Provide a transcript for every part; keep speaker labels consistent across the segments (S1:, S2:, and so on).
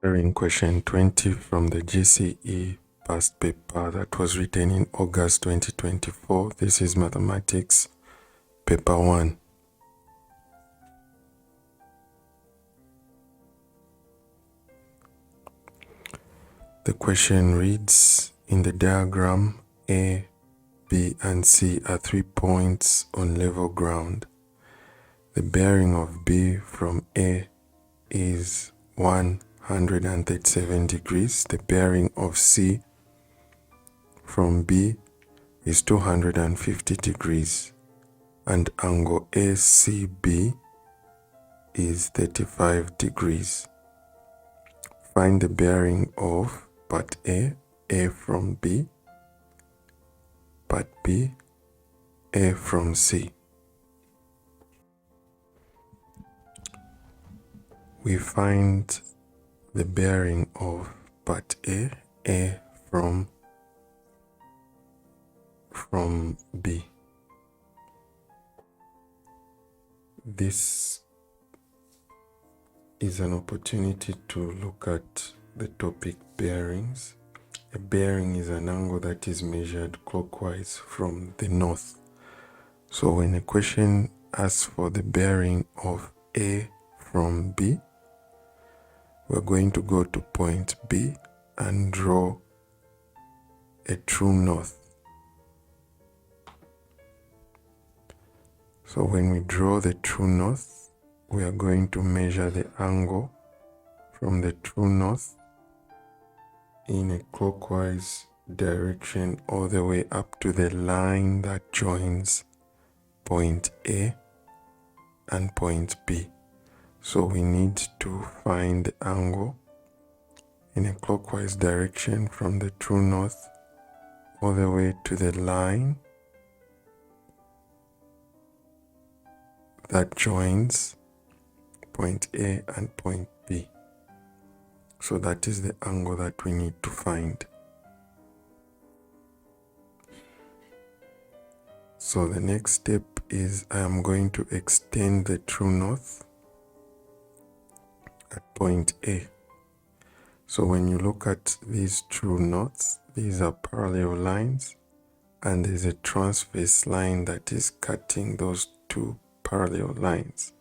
S1: answering question 20 from the GCE past paper that was written in August 2024. This is Mathematics, Paper 1. The question reads, in the diagram, A, B, and C are 3 points on level ground. The bearing of B from A is 137 degrees. The bearing of C from B is 250 degrees. And angle ACB is 35 degrees. Find the bearing of part A from B, part B, A from C. We find the bearing of part A from B. This is an opportunity to look at the topic bearings. A bearing is an angle that is measured clockwise from the north. So when a question asks for the bearing of A from B, we're going to go to point B and draw a true north. So when we draw the true north, we are going to measure the angle from the true north in a clockwise direction all the way up to the line that joins point A and point B. So we need to find the angle in a clockwise direction from the true north all the way to the line that joins point A and point B. So that is the angle that we need to find. So the next step is I am going to extend the true north at point A. So when you look at these true norths, these are parallel lines, and there's a transverse line that is cutting those two parallel lines.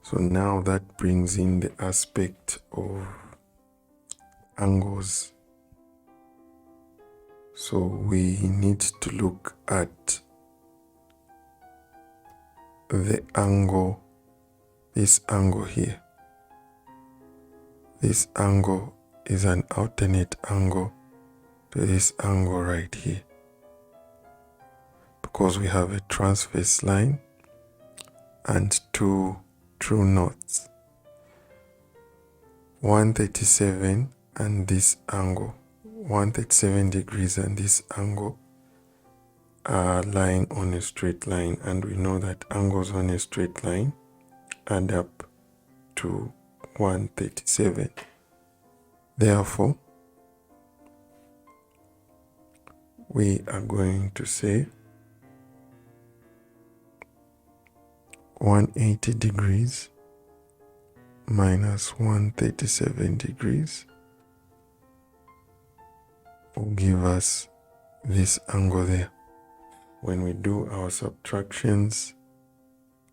S1: So now that brings in the aspect of angles. So we need to look at the angle, this angle here. This angle is an alternate angle to this angle right here, because we have a transverse line and two true norths, 137 and this angle, 137 degrees and this angle are lying on a straight line, and we know that angles on a straight line add up to 137. Therefore, we are going to say 180 degrees minus 137 degrees will give us this angle there. When we do our subtractions,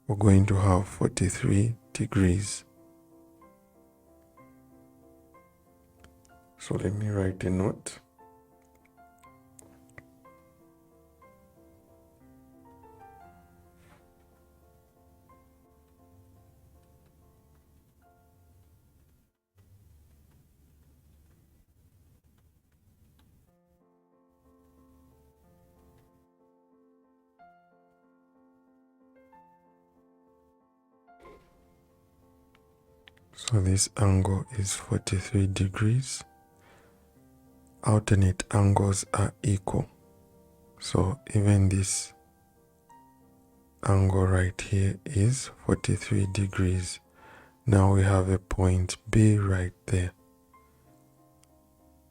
S1: we're going to have 43 degrees. So let me write a note. So this angle is 43 degrees. Alternate angles are equal. So even this angle right here is 43 degrees. Now we have a point B right there.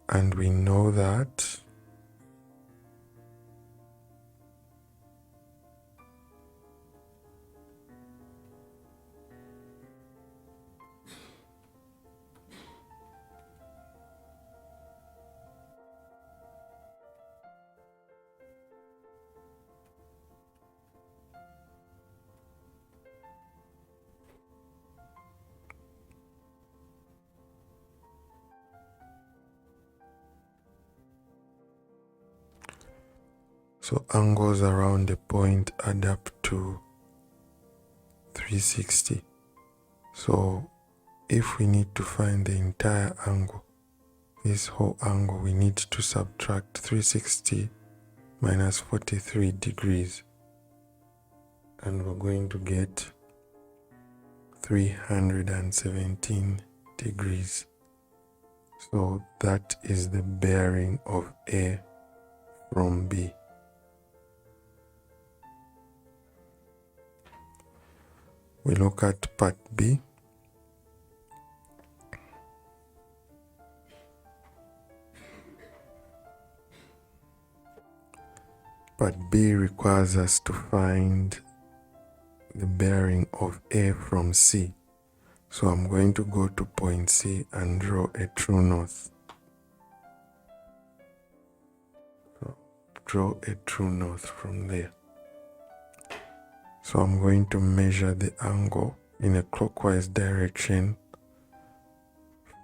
S1: And we know that So angles around the point add up to 360. So if we need to find the entire angle, this whole angle, we need to subtract 360 minus 43 degrees. And we're going to get 317 degrees. So that is the bearing of A from B. We look at part B. Part B requires us to find the bearing of A from C. So I'm going to go to point C and draw a true north. So draw a true north from there. So I'm going to measure the angle in a clockwise direction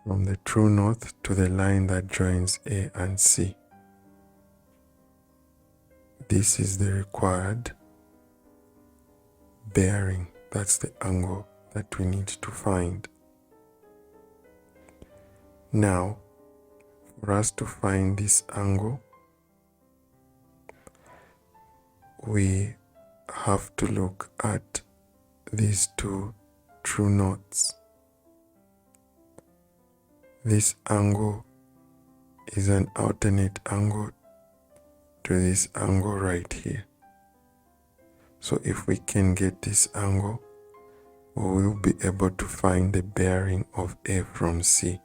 S1: from the true north to the line that joins A and C. This is the required bearing. That's the angle that we need to find. Now, for us to find this angle, we have to look at these two true norths. This angle is an alternate angle to this angle right here. So if we can get this angle, we will be able to find the bearing of A from C.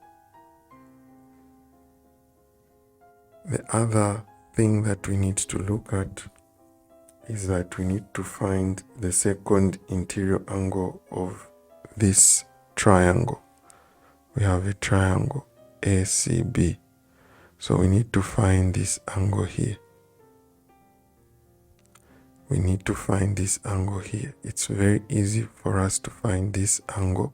S1: The other thing that we need to look at is that we need to find the second interior angle of this triangle. We have a triangle ACB. So we need to find this angle here. We need to find this angle here. It's very easy for us to find this angle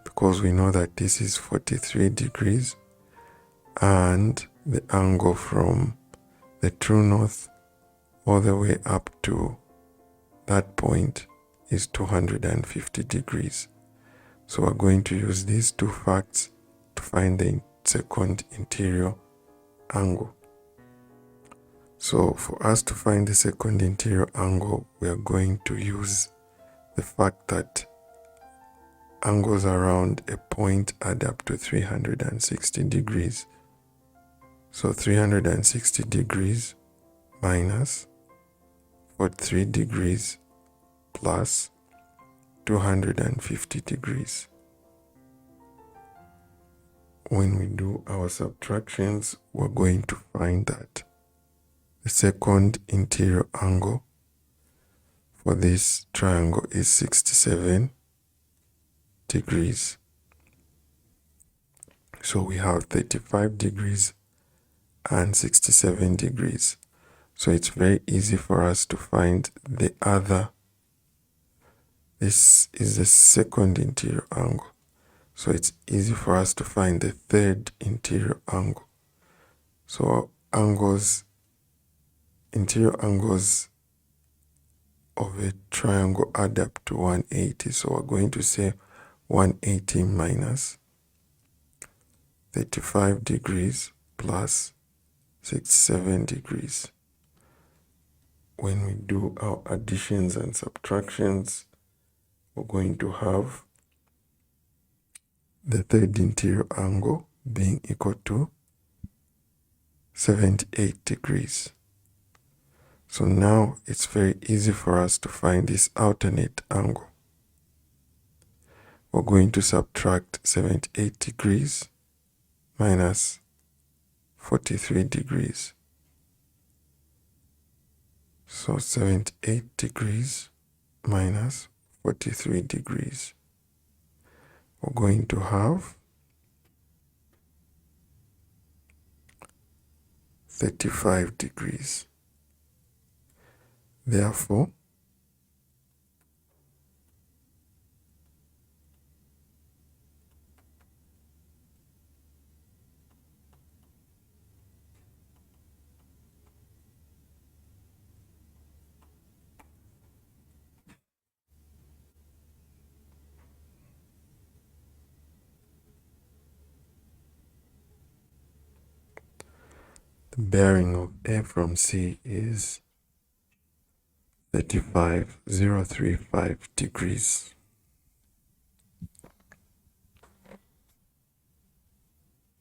S1: because we know that this is 43 degrees and the angle from the true north all the way up to that point is 250 degrees. So we're going to use these two facts to find the second interior angle. So for us to find the second interior angle, we are going to use the fact that angles around a point add up to 360 degrees. So 360 degrees minus 43 degrees plus 250 degrees. When we do our subtractions, we're going to find that the second interior angle for this triangle is 67 degrees. So we have 35 degrees and 67 degrees. So it's very easy for us to find the other. This is the second interior angle. So it's easy for us to find the third interior angle. So interior angles of a triangle add up to 180. So we're going to say 180 minus 35 degrees plus 67 degrees. When we do our additions and subtractions, we're going to have the third interior angle being equal to 78 degrees. So now it's very easy for us to find this alternate angle. We're going to subtract 78 degrees minus 43 degrees. So 78 degrees minus 43 degrees. We're going to have 35 degrees. Therefore, The bearing of A from C is 35,035 degrees.